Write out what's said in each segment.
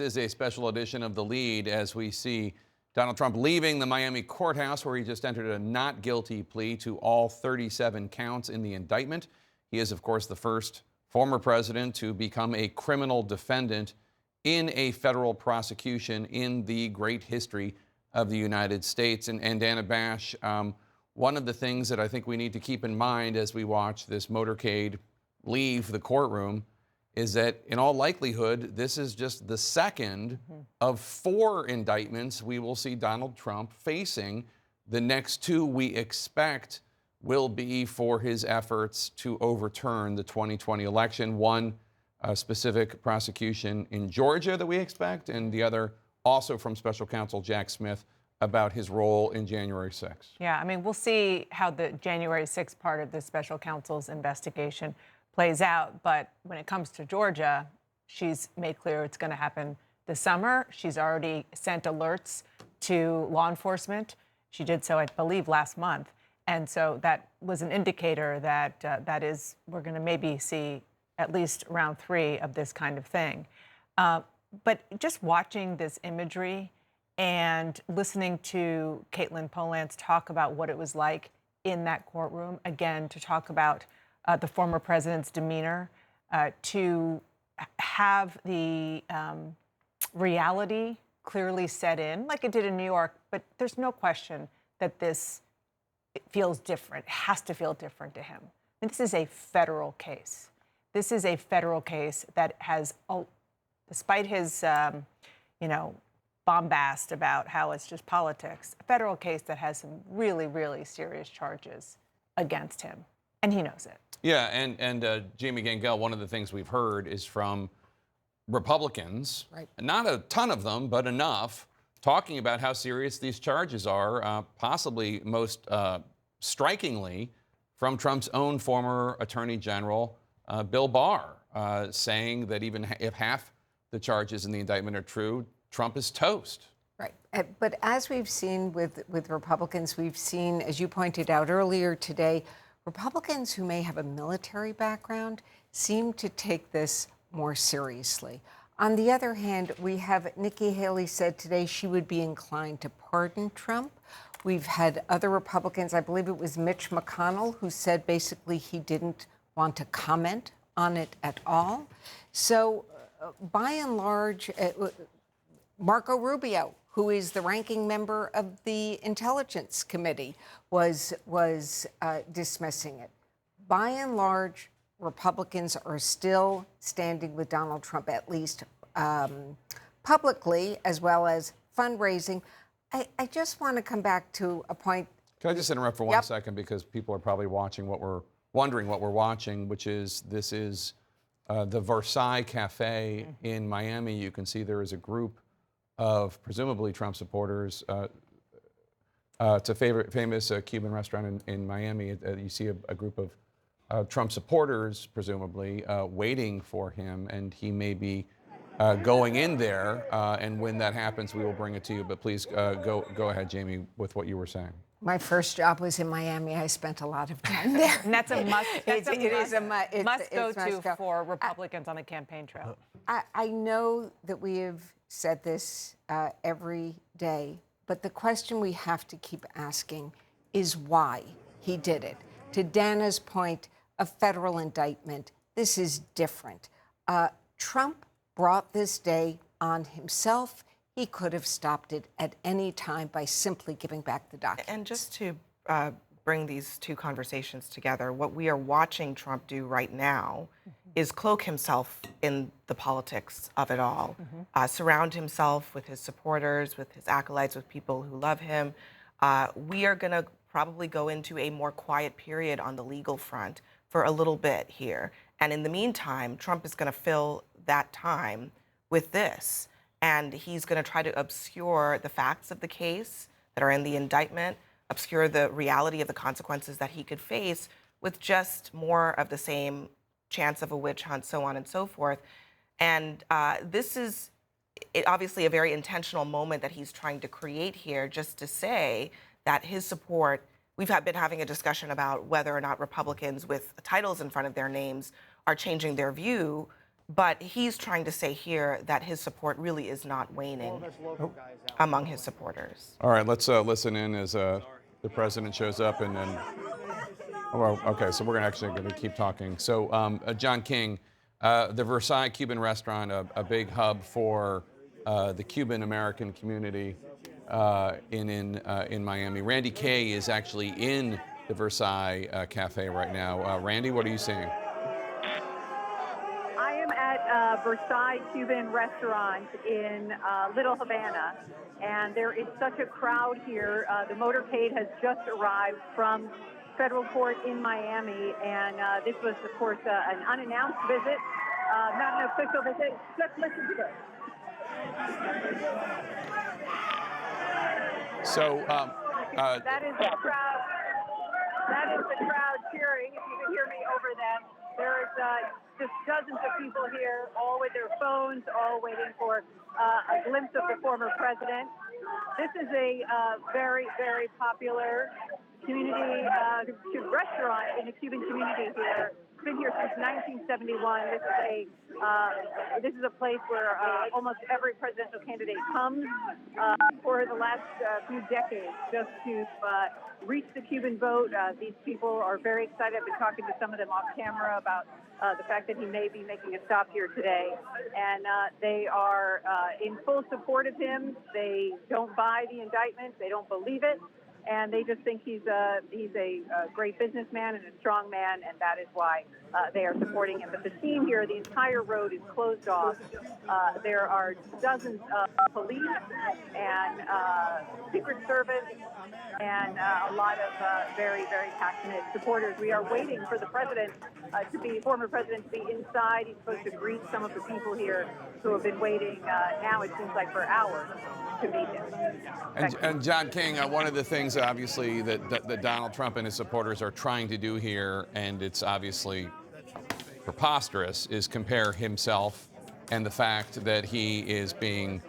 This is a special edition of The Lead as we see Donald Trump leaving the Miami courthouse where he just entered a not guilty plea to all 37 counts in the indictment. He is, of course, the first former president to become a criminal defendant in a federal prosecution in the great history of the United States. And Dana Bash, one of the things that I think we need to keep in mind as we watch this motorcade leave the courtroom is that in all likelihood, this is just the second of 4 indictments we will see Donald Trump facing. The next 2 we expect will be for his efforts to overturn the 2020 election. One, a specific prosecution in Georgia that we expect, and the other also from special counsel Jack Smith about his role in January 6th. Yeah, I mean, we'll see how the January 6th part of the special counsel's investigation plays out. But when it comes to Georgia, she's made clear it's going to happen this summer. She's already sent alerts to law enforcement. She did so, I believe, last month. And so that was an indicator that we're going to maybe see at least round 3 of this kind of thing. But just watching this imagery and listening to Caitlin Polantz talk about what it was like in that courtroom, again, to talk about the former president's demeanor, to have the reality clearly set in, like it did in New York. But there's no question that it feels different. It has to feel different to him. And this is a federal case. This is a federal case that has, despite his, bombast about how it's just politics, a federal case that has some really, really serious charges against him. And he knows it. Yeah, and Jamie Gangel, one of the things we've heard is from Republicans, right, not a ton of them, but enough, talking about how serious these charges are, possibly most strikingly from Trump's own former Attorney General, Bill Barr, saying that even if half the charges in the indictment are true, Trump is toast. Right. But as we've seen with Republicans, we've seen, as you pointed out earlier today, Republicans who may have a military background seem to take this more seriously. On the other hand, we have Nikki Haley said today she would be inclined to pardon Trump. We've had other Republicans, I believe it was Mitch McConnell, who said basically he didn't want to comment on it at all. So by and large, Marco Rubio, who is the ranking member of the Intelligence Committee, was dismissing it. By and large, Republicans are still standing with Donald Trump, at least publicly, as well as fundraising. I just want to come back to a point. Can I just interrupt for 1 second, because people are probably wondering what we're watching, which is this is the Versailles Cafe in Miami. You can see there is a group of presumably Trump supporters. It's a famous Cuban restaurant in Miami. You see a group of Trump supporters, presumably, waiting for him, and he may be going in there. And when that happens, we will bring it to you. But please go ahead, Jamie, with what you were saying. My first job was in Miami. I spent a lot of time there. And that's a must. Must go to for Republicans on the campaign trail. I know that we have said this every day, but the question we have to keep asking is why he did it. To Dana's point, a federal indictment, this is different. Trump brought this day on himself. He could have stopped it at any time by simply giving back the documents. And just to bring these two conversations together, what we are watching Trump do right now is cloak himself in the politics of it all, surround himself with his supporters, with his acolytes, with people who love him. We are going to probably go into a more quiet period on the legal front for a little bit here. And in the meantime, Trump is going to fill that time with this. And he's going to try to obscure the facts of the case that are in the indictment, obscure the reality of the consequences that he could face with just more of the same chance of a witch hunt, so on and so forth. And this is obviously a very intentional moment that he's trying to create here, just to say that his support, we've been having a discussion about whether or not Republicans with titles in front of their names are changing their view. But he's trying to say here that his support really is not waning among his supporters. All right, let's listen in as the president shows up, and then. Oh, well, okay, so we're actually going to keep talking. So, John King, the Versailles Cuban restaurant, a big hub for the Cuban American community in Miami. Randy Kaye is actually in the Versailles Cafe right now. Randy, what are you seeing? I am at Versailles Cuban restaurant in Little Havana, and there is such a crowd here. The motorcade has just arrived from federal court in Miami, and this was, of course, an unannounced visit, not an official visit. Let's listen to this. So, That is the crowd. That is the crowd cheering. If you can hear me over them, there is just dozens of people here, all with their phones, all waiting for a glimpse of the former president. This is a very, very popular community restaurant in the Cuban community here. It's been here since 1971. This is a place where almost every presidential candidate comes for the last few decades just to reach the Cuban vote. These people are very excited. I've been talking to some of them off camera about the fact that he may be making a stop here today. And they are in full support of him. They don't buy the indictment. They don't believe it. And they just think he's a great businessman and a strong man, and that is why they are supporting him. But the scene here, the entire road is closed off. There are dozens of police and Secret Service and a lot of very, very passionate supporters. We are waiting for the president former president to be inside. He's supposed to greet some of the people here who have been waiting now, it seems like, for hours to meet him. and John King, one of the things, obviously, that Donald Trump and his supporters are trying to do here, and it's obviously preposterous, is compare himself and the fact that he is being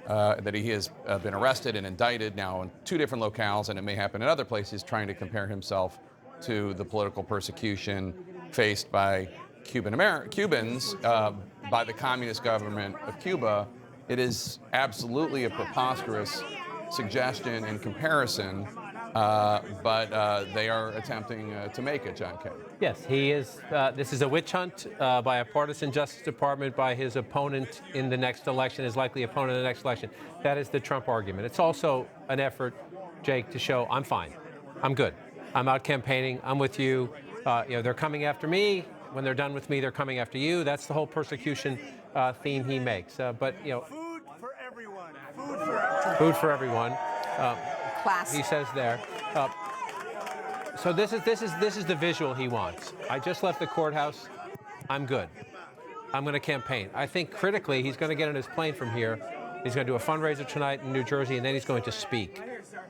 that he has been arrested and indicted now in 2 different locales, and it may happen in other places, trying to compare himself to the political persecution faced by Cubans by the communist government of Cuba. It is absolutely a preposterous suggestion and comparison, but they are attempting to make it, John King. Yes, he is. This is a witch hunt by a partisan Justice Department, by his opponent in the next election, his likely opponent in the next election. That is the Trump argument. It's also an effort, Jake, to show I'm fine. I'm good. I'm out campaigning. I'm with you. They're coming after me. When they're done with me, they're coming after you. That's the whole persecution theme he makes. But food for everyone. Food for everyone. Food for everyone. Class. He says there. So this is the visual he wants. I just left the courthouse. I'm good. I'm going to campaign. I think critically, he's going to get on his plane from here. He's going to do a fundraiser tonight in New Jersey, and then he's going to speak.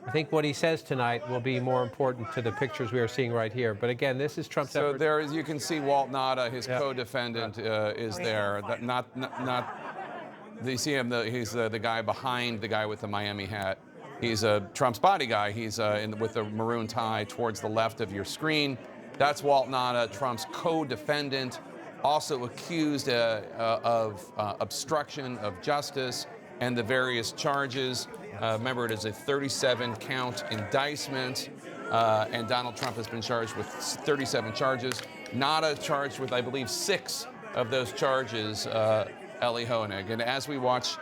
I think what he says tonight will be more important to the pictures we are seeing right here. But again, this is Trump's So effort. there is, you can see Walt Nauta, his co-defendant, is there. You see him. He's the guy behind the guy with the Miami hat. He's Trump's body guy. He's with the maroon tie towards the left of your screen. That's Walt Nauta, Trump's co-defendant, also accused of obstruction of justice and the various charges. Remember, it is a 37-count indictment, and Donald Trump has been charged with 37 charges. Nauta charged with, I believe, 6 of those charges, Ellie Hoenig. And as we watch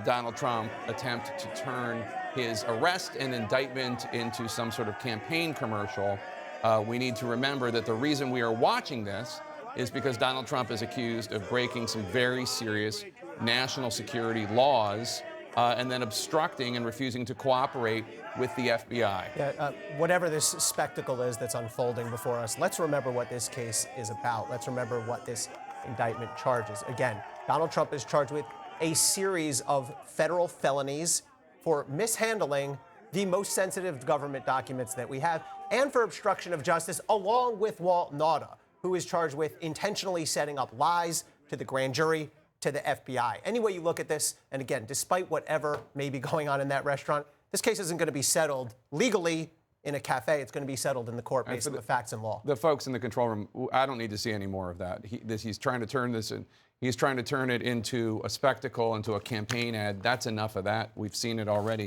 Donald Trump attempt to turn his arrest and indictment into some sort of campaign commercial, we need to remember that the reason we are watching this is because Donald Trump is accused of breaking some very serious national security laws and then obstructing and refusing to cooperate with the FBI. Yeah, whatever this spectacle is that's unfolding before us, let's remember what this case is about. Let's remember what this indictment charges. Again, Donald Trump is charged with a series of federal felonies for mishandling the most sensitive government documents that we have and for obstruction of justice, along with Walt Nauta, who is charged with intentionally setting up lies to the grand jury, to the FBI. Any way you look at this, and again, despite whatever may be going on in that restaurant, this case isn't going to be settled legally in a cafe. It's going to be settled in the court based on the facts and law. The folks in the control room, I don't need to see any more of that. He's trying to turn this in. He's trying to turn it into a spectacle, into a campaign ad. That's enough of that. We've seen it already.